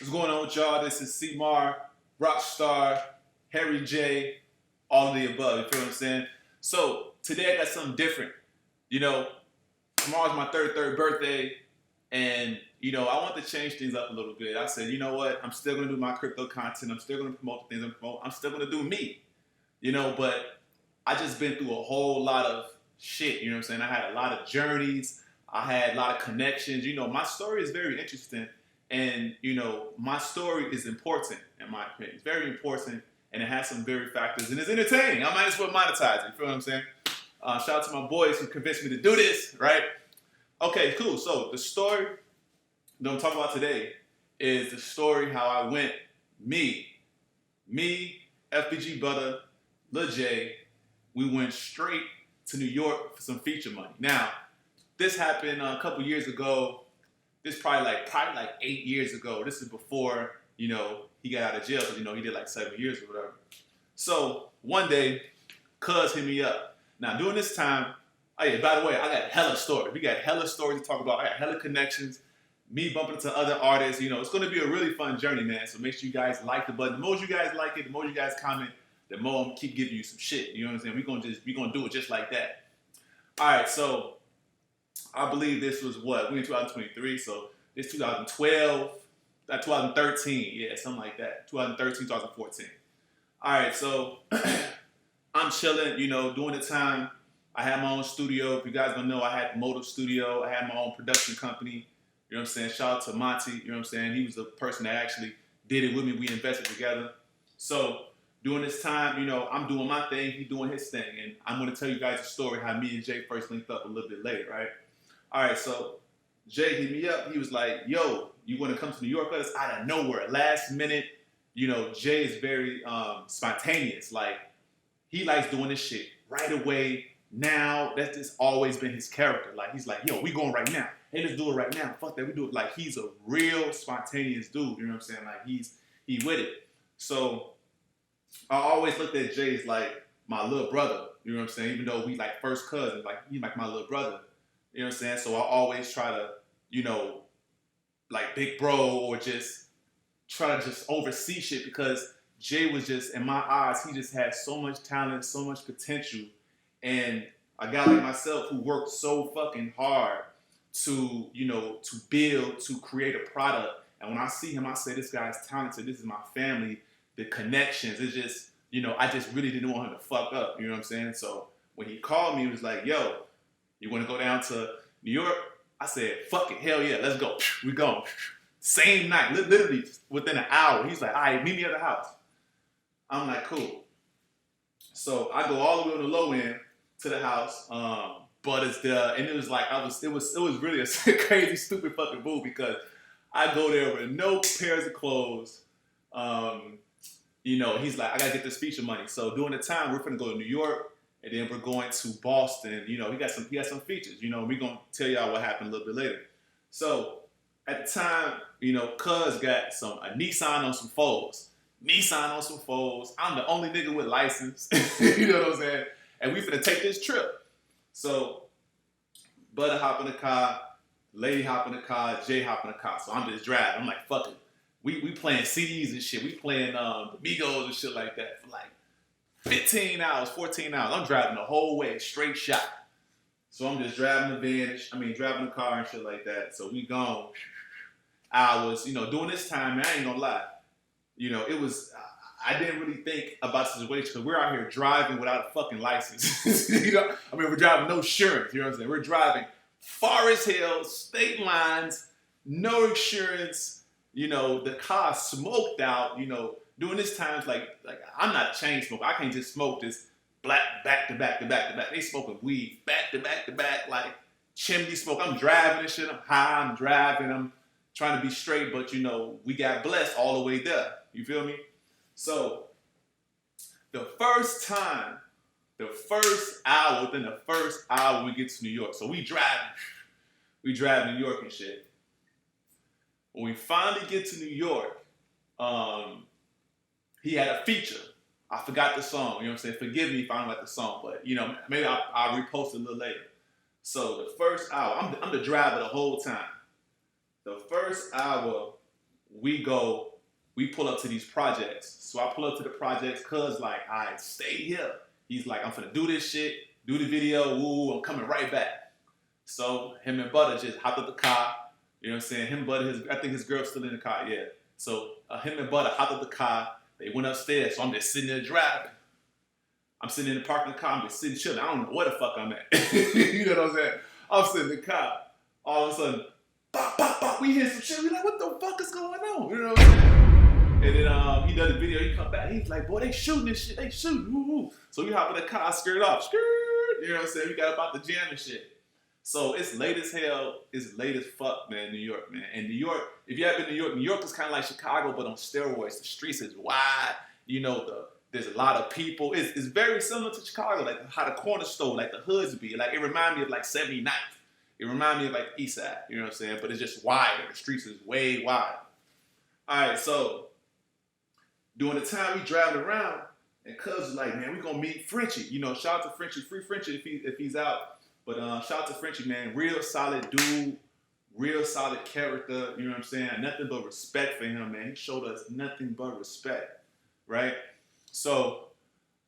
What's going on with y'all? This is C-Mar, Rockstar, Harry J, all of the above, you feel what I'm saying? So, today I got something different. You know, tomorrow's my 33rd birthday, and, I want to change things up a little bit. I said, you know what? I'm still going to do my crypto content. I'm still going to promote the things I'm promoting. I'm still going to do me, but I just been through a whole lot of shit, you know what I'm saying? I had a lot of journeys. I had a lot of connections. My story is very interesting. And, my story is important, in my opinion. It's very important, and it has some very factors, and it's entertaining. I might as well monetize it, you feel what I'm saying? Shout out to my boys who convinced me to do this, right? Okay, cool. So the story that I'm talking about today is the story how I went, me, FBG, BUTTA, Lil J, we went straight to New York for some feature money. Now, this happened a couple years ago. This is probably like 8 years ago. This is before, he got out of jail because, he did like 7 years or whatever. So one day, cuz hit me up. Now during this time, oh yeah, by the way, I got hella stories. We got hella stories to talk about. I got hella connections. Me bumping into other artists. It's going to be a really fun journey, man. So make sure you guys like the button. The more you guys like it, the more you guys comment, the more I'm gonna keep giving you some shit. You know what I'm saying? We're gonna do it just like that. All right, so I believe this was what? We're in 2023, so it's 2012, 2013, yeah, something like that. 2013, 2014. All right, so I'm chilling, during the time I had my own studio. If you guys don't know, I had the Motive Studio. I had my own production company. You know what I'm saying? Shout out to Monty, you know what I'm saying? He was the person that actually did it with me. We invested together. So during this time, I'm doing my thing, he doing his thing. And I'm going to tell you guys a story how me and Jay first linked up a little bit later, right? All right, so Jay hit me up. He was like, yo, you want to come to New York with us? Out of nowhere, last minute. Jay is very spontaneous. Like, he likes doing this shit right away. Now, that's just always been his character. Like, he's like, yo, we going right now. Hey, let's do it right now. Fuck that, we do it. Like, he's a real spontaneous dude. You know what I'm saying? Like, he with it. So I always looked at Jay as like my little brother. You know what I'm saying? Even though we like first cousins, like he's like my little brother. You know what I'm saying? So I always try to, like big bro or just try to just oversee shit because Jay was just, in my eyes, he just had so much talent, so much potential. And a guy like myself who worked so fucking hard to, to build, to create a product. And when I see him, I say, this guy's talented. This is my family. The connections, it's just, I just really didn't want him to fuck up. You know what I'm saying? So when he called me, he was like, yo, you want to go down to New York? I said, fuck it, hell yeah, let's go. We going. Same night, literally within an hour. He's like, all right, meet me at the house. I'm like, cool. So I go all the way on the low end to the house, but it's there, and it was like, it was really a crazy, stupid fucking move because I go there with no pairs of clothes. He's like, I gotta get this feature money. So during the time, we're gonna go to New York, and then we're going to Boston. He got some features. We're gonna tell y'all what happened a little bit later. So at the time, cuz got a Nissan on some foes. I'm the only nigga with license. You know what I'm saying? And we finna take this trip. So Butter hop in the car, Lady hop in the car, Jay hop in the car. So I'm just driving. I'm like, fuck it. We playing CDs and shit. We playing Migos and shit like that for like 15 hours, 14 hours. I'm driving the whole way, straight shot. So I'm just driving driving the car and shit like that. So we gone hours. During this time, man, I ain't gonna lie. It was, I didn't really think about the situation because we're out here driving without a fucking license. We're driving no insurance. You know what I'm saying? We're driving far as hell, state lines, no insurance. The car smoked out, during this times, like I'm not a chain smoker. I can't just smoke this black back to back to back to back. They smoking weed back to back to back, like chimney smoke. I'm driving and shit. I'm high, I'm driving, I'm trying to be straight, but we got blessed all the way there. You feel me? So the first hour, within the first hour we get to New York. So we drive New York and shit. When we finally get to New York, he had a feature. I forgot the song, you know what I'm saying? Forgive me if I don't like the song, but maybe I'll repost it a little later. So the first hour, I'm the driver the whole time. The first hour, we pull up to these projects. So I pull up to the projects, cuz like, I stay here. He's like, I'm finna do this shit, do the video, woo, I'm coming right back. So him and Butta just hopped up the car, you know what I'm saying? Him and Butta, I think his girl's still in the car, yeah. So him and Butta hopped up the car, they went upstairs, so I'm just sitting there driving. I'm sitting in the parking car, I'm just sitting chilling. I don't know where the fuck I'm at. You know what I'm saying? I'm sitting in the car. All of a sudden, bop, bop, bop, we hear some shit. We like, what the fuck is going on? You know what I'm saying? And then he does the video, he come back, he's like, boy, they shooting this shit, they shooting, woo, woo. So we hop in the car, skirt off, skirt, you know what I'm saying? We got about the jam and shit. So it's late as hell, it's late as fuck, man, New York, man. And New York, if you haven't been to New York is kind of like Chicago, but on steroids. The streets is wide, you know, there's a lot of people. It's very similar to Chicago, like how the corner store, like the hoods be. Like it reminds me of like 79th. It reminds me of like East Side, you know what I'm saying? But it's just wider. The streets is way wide. All right, so during the time we driving around, and cuz was like, man, we gonna meet Frenchie. You know, shout out to Frenchie, free Frenchie if he's out. But shout out to Frenchie, man. Real solid dude, real solid character. You know what I'm saying? Nothing but respect for him, man. He showed us nothing but respect, right? So,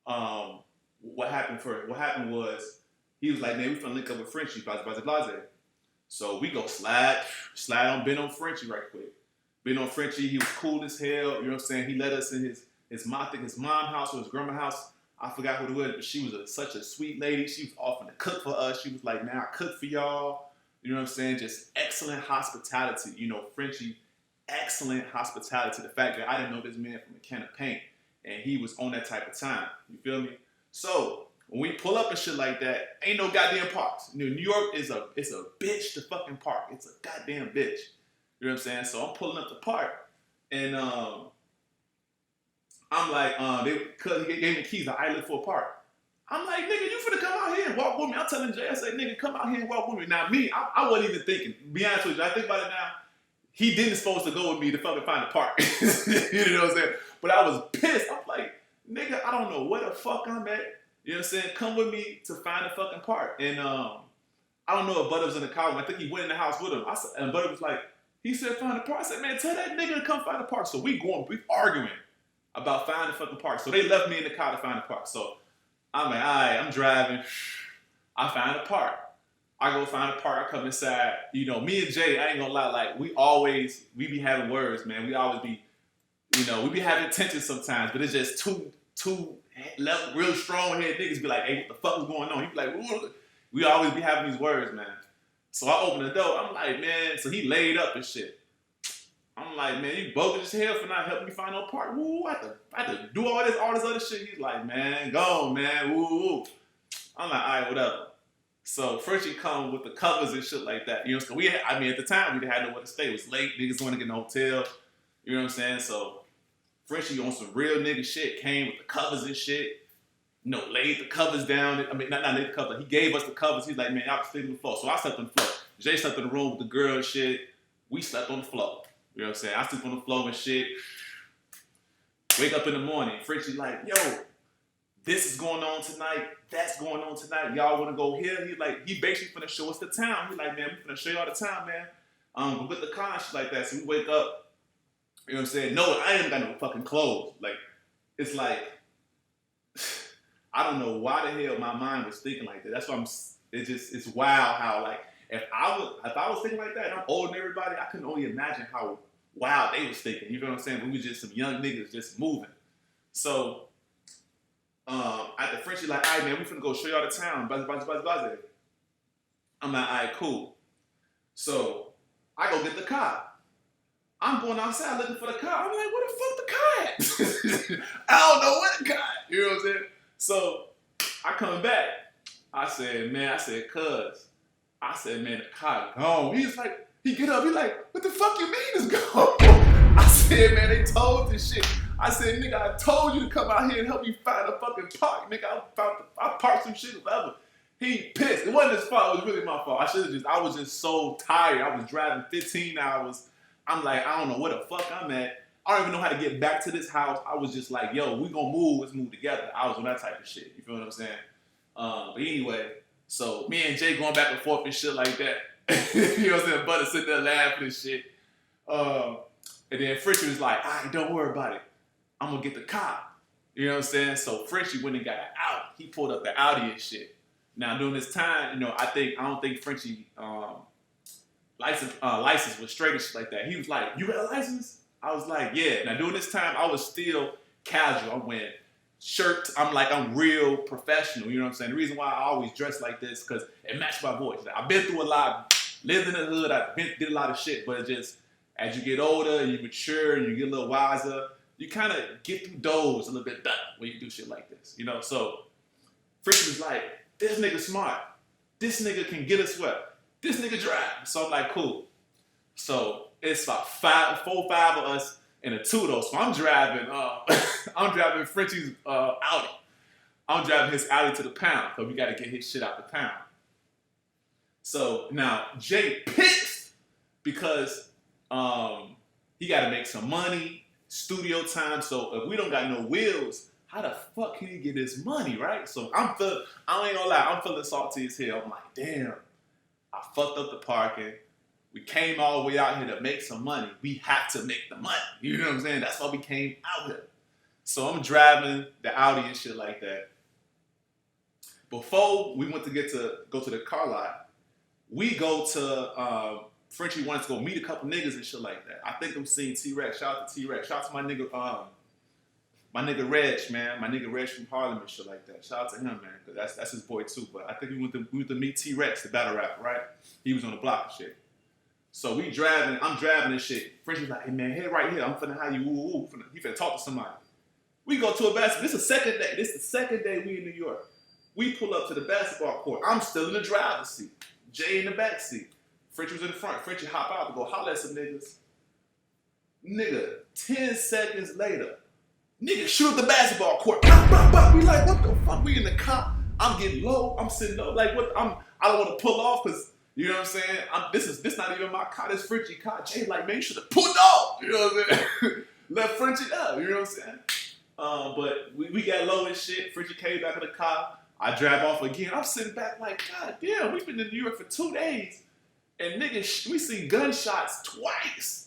what happened was he was like, man, we finna link up with Frenchie, blase. So we go slide on, been on Frenchie right quick. Been on Frenchie, he was cool as hell. You know what I'm saying? He let us in his mom house or his grandma's house. I forgot who it was, but she was such a sweet lady. She was offering to cook for us. She was like, man, I cook for y'all. You know what I'm saying? Just excellent hospitality. You know, Frenchie, excellent hospitality. The fact that I didn't know this man from a can of paint, and he was on that type of time. You feel me? So when we pull up and shit like that, ain't no goddamn parks. You know, New York it's a bitch to fucking park. It's a goddamn bitch. You know what I'm saying? So I'm pulling up the park, and I'm like, cause he gave me the keys to I live for a park. I'm like, nigga, you finna come out here and walk with me. I'm telling Jay, I say, nigga, come out here and walk with me. Now me, I wasn't even thinking. Be honest with you, I think about it now. He didn't supposed to go with me to fucking find a park. You know what I'm saying? But I was pissed. I'm like, nigga, I don't know where the fuck I'm at. You know what I'm saying? Come with me to find a fucking park. And I don't know if Butta was in the car. I think he went in the house with him. And Butta was like, he said, find a park. I said, man, tell that nigga to come find a park. So we arguing about finding a fucking park. So they left me in the car to find a park. So I'm like, all right, I'm driving. I find a park. I go find a park. I come inside. You know, me and Jay, I ain't gonna lie, like we be having words, man. We always be, you know, we be having tension sometimes, but it's just two real strong head niggas be like, hey, what the fuck is going on? You be like, ooh. We always be having these words, man. So I open the door. I'm like, man, so he laid up and shit. I'm like, man, you bogus as hell for not helping me find no park. Woo, I had to do all this other shit. He's like, man, go, man, woo. I'm like, all right, whatever. So Frenchie come with the covers and shit like that. You know, so at the time, we didn't have nowhere to stay. It was late. Niggas wanted to get in a hotel. You know what I'm saying? So Frenchie on some real nigga shit came with the covers and shit. You know, laid the covers down. I mean, not laid the covers. He gave us the covers. He's like, man, y'all can sleep on the floor. So I slept on the floor. Jay slept in the room with the girl and shit. We slept on the floor. You know what I'm saying? I sleep on the floor and shit. Wake up in the morning. Frenchie like, yo, this is going on tonight. That's going on tonight. Y'all want to go here? He basically finna show us the town. He like, man, we finna show y'all the town, man. With the car and shit like that. So we wake up. You know what I'm saying? No, I ain't got no fucking clothes. Like, it's like, I don't know why the hell my mind was thinking like that. That's why it's wild how, like, if I was thinking like that and I'm older than everybody, I couldn't only imagine how wild they was thinking. You know what I'm saying? We was just some young niggas just moving. So, after Frenchie like, all right, man, we finna go show y'all the town. Blah. I'm like, all right, cool. So, I go get the car. I'm going outside looking for the car. I'm like, where the fuck the car at? I don't know where the car at. You know what I'm saying? So, I come back. I said, man, cuz. I said, man, the car gone. He was like, he get up, he like, what the fuck you mean it's gone? I said, man, they told this shit. I said, nigga, I told you to come out here and help me find a fucking park. Nigga, I parked some shit, whatever. He pissed. It wasn't his fault, it was really my fault. I was just so tired. I was driving 15 hours. I'm like, I don't know where the fuck I'm at. I don't even know how to get back to this house. I was just like, yo, we gonna move, let's move together. I was on that type of shit, you feel what I'm saying? But anyway, so me and Jay going back and forth and shit like that. You know what I'm saying? Butta sitting there laughing and shit. And then Frenchie was like, all right, don't worry about it. I'm gonna get the car. You know what I'm saying? So Frenchie went and got an Audi. He pulled up the Audi and shit. Now during this time, I don't think Frenchie license was straight and shit like that. He was like, you got a license? I was like, yeah. Now during this time, I was still casual. I'm wearing shirts. I'm real professional. You know what I'm saying? The reason why I always dress like this because it matched my voice. Like, I've been through a lot, lived in the hood. Did a lot of shit, but it just as you get older, you mature, and you get a little wiser, you kind of get through doors a little bit better when you do shit like this. So Frenchie was like, this nigga smart. This nigga can get us where? This nigga drive. So I'm like, cool. So it's about 4 or 5 of us in a two-door. So I'm driving Frenchie's Audi. I'm driving his Audi to the pound because we got to get his shit out the pound. So now Jay pissed because he got to make some money, studio time. So if we don't got no wheels, how the fuck can he get his money, right? So I ain't gonna lie, I'm feeling salty as hell. I'm like, damn, I fucked up the parking. We came all the way out here to make some money. We have to make the money. You know what I'm saying? That's why we came out here. So I'm driving the Audi and shit like that. Before we went to go to the car lot, we go to Frenchie wanted to go meet a couple niggas and shit like that. I think I'm seeing T-Rex. Shout out to T-Rex. Shout out to my nigga Reg, man. My nigga Reg from Harlem and shit like that. Shout out to him, man, because that's his boy too. But I think we went to meet T-Rex, the battle rapper, right? He was on the block and shit. So I'm driving and shit. Frenchie's like, hey man, head right here. I'm finna have you woo. He finna talk to somebody. We go to a basketball. This is the second day. This is the second day we in New York. We pull up to the basketball court. I'm still in the driver's seat. Jay in the back seat. Frenchie was in the front. Frenchie hop out to go holler at some niggas. Nigga, 10 seconds later, nigga shoot at the basketball court. Bop, bop, bop. We like, what the fuck? We in the car. I'm getting low. I'm sitting low. Like, what? I don't want to pull off because, you know what I'm saying? This not even my car. This Frenchie car. Jay like, man, you should have pulled off. You know what I'm saying? Left Frenchie up. You know what I'm saying? But we got low and shit. Frenchie came back in the car. I drive off again. I'm sitting back like, God damn, we've been in New York for 2 days. And nigga, we seen gunshots twice.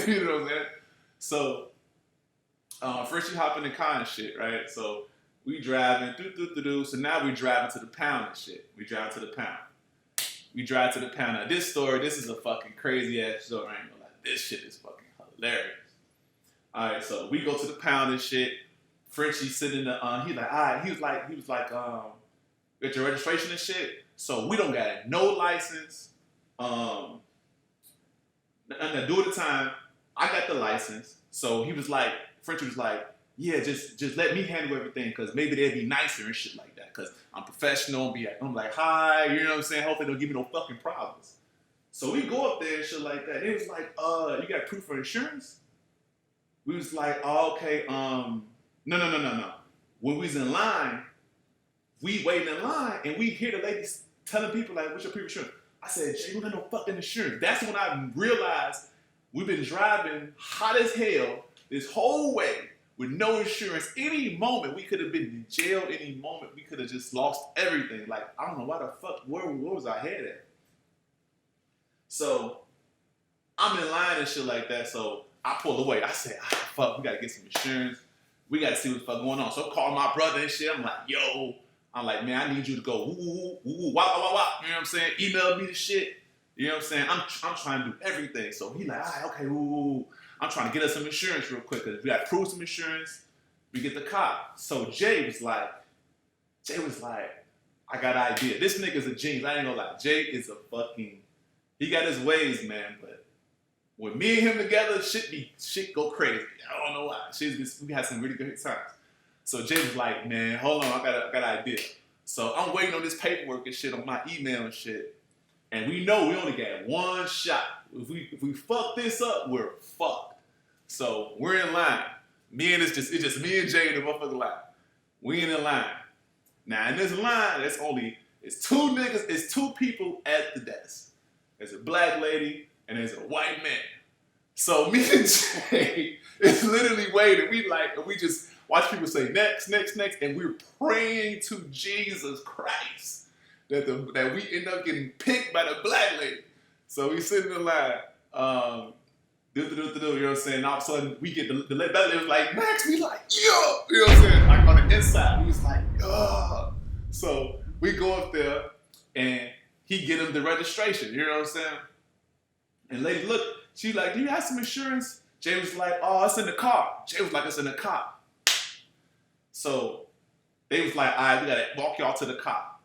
You know what I'm saying? So, Frenchie hop in the car and shit, right? So, we driving, So now we driving to the pound and shit. We drive to the pound. Now, this is a fucking crazy ass story. I ain't gonna lie. This shit is fucking hilarious. All right, so we go to the pound and shit. Frenchie sitting in the, he like, all right, he was like, get your registration and shit. So we don't got no license. And then due to time, I got the license. So he was like, Frenchie was like, yeah, just let me handle everything because maybe they'd be nicer and shit like that because I'm professional. I'm like, hi, you know what I'm saying? Hopefully they don't give me no fucking problems. So we go up there and shit like that. It was like, you got proof of insurance? We was like, oh, okay, no. When we was in line, we waiting in line and we hear the ladies telling people like, what's your proof of insurance? I said, Jay, we don't got no fucking insurance. That's when I realized we've been driving hot as hell this whole way with no insurance. Any moment we could have been in jail. Any moment we could have just lost everything. Like, I don't know why the fuck, where was our head at? So I'm in line and shit like that. So I pull away. I said, fuck, we gotta get some insurance. We gotta see what the fuck going on. So I call my brother and shit. I'm like, yo. I'm like, man, I need you to go woo, wop. You know what I'm saying? Email me the shit. You know what I'm saying? I'm trying to do everything. So he like, all right, okay, woo. I'm trying to get us some insurance real quick because we got to prove some insurance. We get the car. So Jay was like, I got an idea. This nigga's a genius. I ain't gonna lie. Jay is he got his ways, man. But when me and him together, shit go crazy. I don't know why. We had some really good times. So Jay was like, man, hold on, I got an idea. So I'm waiting on this paperwork and shit on my email and shit. And we know we only got one shot. If we fuck this up, we're fucked. So we're in line. It's just me and Jay in the motherfucking line. We in the line. Now in this line, it's 2 niggas, it's 2 people at the desk. There's a black lady and there's a white man. So me and Jay is literally waiting. We just watch people say next, and we're praying to Jesus Christ that we end up getting picked by the black lady. So we sit in the line. You know what I'm saying? And all of a sudden, we get the belly was like, Max, we like, yo! You know what I'm saying? Like on the inside, we was like, yo! So we go up there, and he get him the registration, you know what I'm saying? And lady, look, she like, do you have some insurance? Jay was like, oh, it's in the car. Jay was like, it's in the car. So they was like, all right, we gotta walk y'all to the car.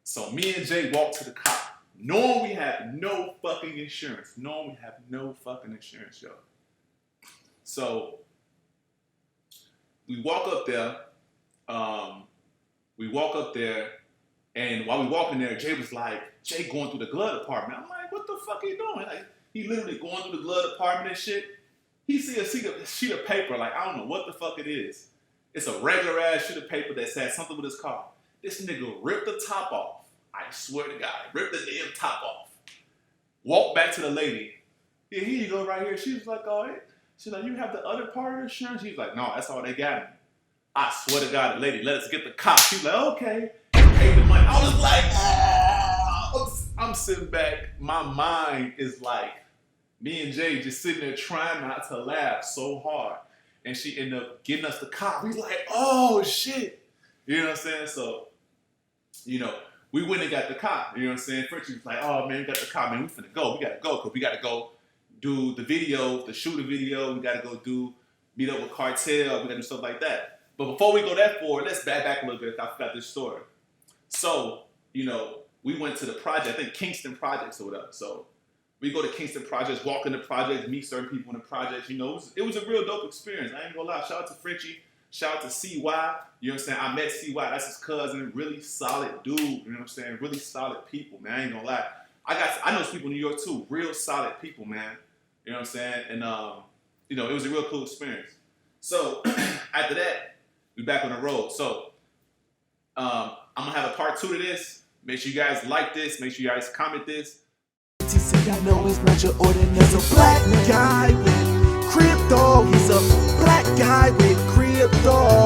So me and Jay walked to the car, knowing we had no fucking insurance. Knowing we have no fucking insurance, yo. So we walk up there, and while we walking there, Jay was like, Jay going through the glove department. I'm like, what the fuck he doing? Like, he literally going through the glove department and shit. He see a sheet of paper, like, I don't know what the fuck it is. It's a regular ass sheet of paper that says something with his car. This nigga ripped the top off. I swear to God, ripped the damn top off. Walked back to the lady. Yeah, here you go right here. She was like, oh, she's like, you have the other part of the insurance? She's like, no, that's all they got me. I swear to God, the lady let us get the car. She's like, okay. Paid the money. I was like, ah! I'm sitting back. My mind is like, me and Jay just sitting there trying not to laugh so hard. And she ended up getting us the car. We like, oh, shit. You know what I'm saying? So, you know, we went and got the car. You know what I'm saying? Frenchie was like, oh, man, we got the car. Man, we finna go. We got to go because we got to go do the video, the shoot a video. We got to go meet up with Cartel. We got to do stuff like that. But before we go that forward, let's back a little bit. I forgot this story. So, you know, we went to the project, I think Kingston Projects or whatever. So we go to Kingston Projects, walk in the projects, meet certain people in the projects. You know, it was a real dope experience. I ain't gonna lie. Shout out to Frenchie. Shout out to CY. You know what I'm saying? I met CY. That's his cousin. Really solid dude. You know what I'm saying? Really solid people, man. I ain't gonna lie. I know some people in New York too. Real solid people, man. You know what I'm saying? And you know, it was a real cool experience. So after that, we back on the road. So I'm gonna have a part 2 to this. Make sure you guys like this. Make sure you guys comment this. He said, I know it's not your ordinary. There's a black guy with crypto. He's a black guy with crypto.